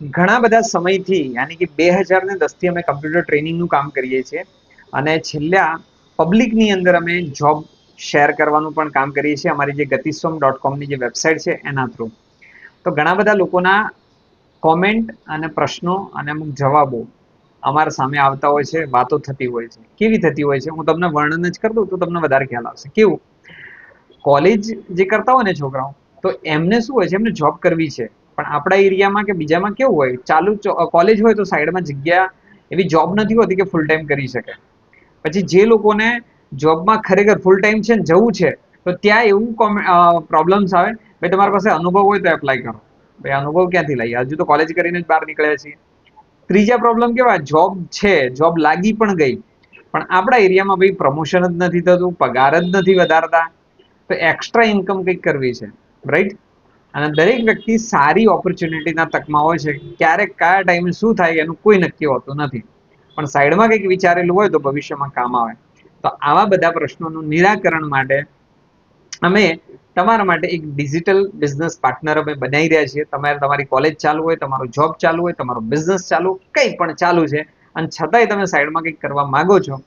ઘણા બધા સમયથી યાની કે 2010 થી અમે કમ્પ્યુટર ટ્રેનિંગનું કામ કરીએ છીએ અને છેલ્લા પબ્લિકની અંદર અમે જોબ શેર કરવાનું પણ કામ કરીએ છીએ અમારી જે gatisom.com ની જે વેબસાઇટ છે એના થ્રુ. તો ઘણા બધા લોકોના કોમેન્ટ અને પ્રશ્નો અને અમુક જવાબો અમારા સામે આવતા હોય છે, વાતો થતી હોય છે. કેવી થતી હોય છે હું તમને વર્ણન જ કરી દઉં તો તમને વધારે ખ્યાલ આવશે. કેવું, કોલેજ જે કરતા હોય ને છોકરાઓ, તો એમને શું હોય છે, એમને જોબ કરવી છે, પણ આપણા એરિયામાં કે બીજામાં કેવું હોય, ચાલુ કોલેજ હોય તો સાઈડમાં જગ્યા એવી જોબ નથી હોતી કે ફૂલ ટાઈમ કરી શકે. પછી જે લોકોને જોબમાં ખરેખર ફૂલ ટાઈમ છે ને જવું છે, તો ત્યાં એવું પ્રોબ્લેમ્સ આવે, ભાઈ તમારી પાસે અનુભવ હોય તો એપ્લાય કરો. ભાઈ અનુભવ ક્યાંથી લઈએ, હજુ તો કોલેજ કરીને જ બહાર નીકળ્યા છીએ. ત્રીજા પ્રોબ્લેમ કેવા, જોબ છે, જોબ લાગી પણ ગઈ, પણ આપણા એરિયામાં ભાઈ પ્રમોશન જ નથી થતું, પગાર જ નથી વધારતા, તો એક્સ્ટ્રા ઇન્કમ કંઈક કરવી છે, રાઈટ? અને દરેક વ્યક્તિ સારી ઓપોર્ચ્યુનિટીના તકમાં હોય છે. ક્યારેક કયા ટાઈમે શું થાય એનું કોઈ નક્કી હોતું નથી, પણ સાઈડમાં કંઈક વિચારેલું હોય તો ભવિષ્યમાં કામ આવે. તો આવા બધા પ્રશ્નોનું નિરાકરણ માટે અમે તમારા માટે એક ડિજિટલ બિઝનેસ પાર્ટનર અમે બનાવી રહ્યા છીએ. તમારે તમારી કોલેજ ચાલુ હોય, તમારો જોબ ચાલુ હોય, તમારો બિઝનેસ ચાલુ, કંઈ પણ ચાલુ છે, અને છતાંય તમે સાઈડમાં કંઈક કરવા માંગો છો,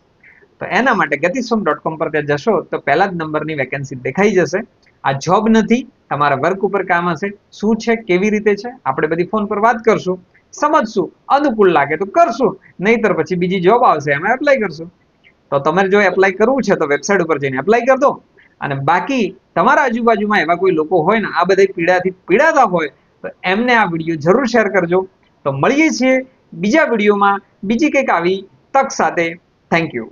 તો એના માટે gatisom.com પર ત્યાં જશો તો પહેલા જ નંબરની વેકેન્સી દેખાઈ જશે. આ જોબ નથી, તમારા વર્ક ઉપર કામ હશે. શું છે, કેવી રીતે છે, આપણે બધી ફોન પર વાત કરશું, સમજશું, અનુકૂળ લાગે તો કરશું, નહીતર પછી બીજી જોબ આવશે એમાં એપ્લાય કરશું. તો તમારે જો એપ્લાય કરવું છે તો વેબસાઇટ ઉપર જઈને એપ્લાય કરી દો. અને બાકી તમારા આજુબાજુમાં એવા કોઈ લોકો હોય ને આ બધી પીડાથી પીડાતા હોય, તો એમને આ વિડીયો જરૂર શેર કરજો. તો મળીએ છીએ બીજા વિડીયોમાં બીજી કંઈક આવી તક સાથે. Thank you.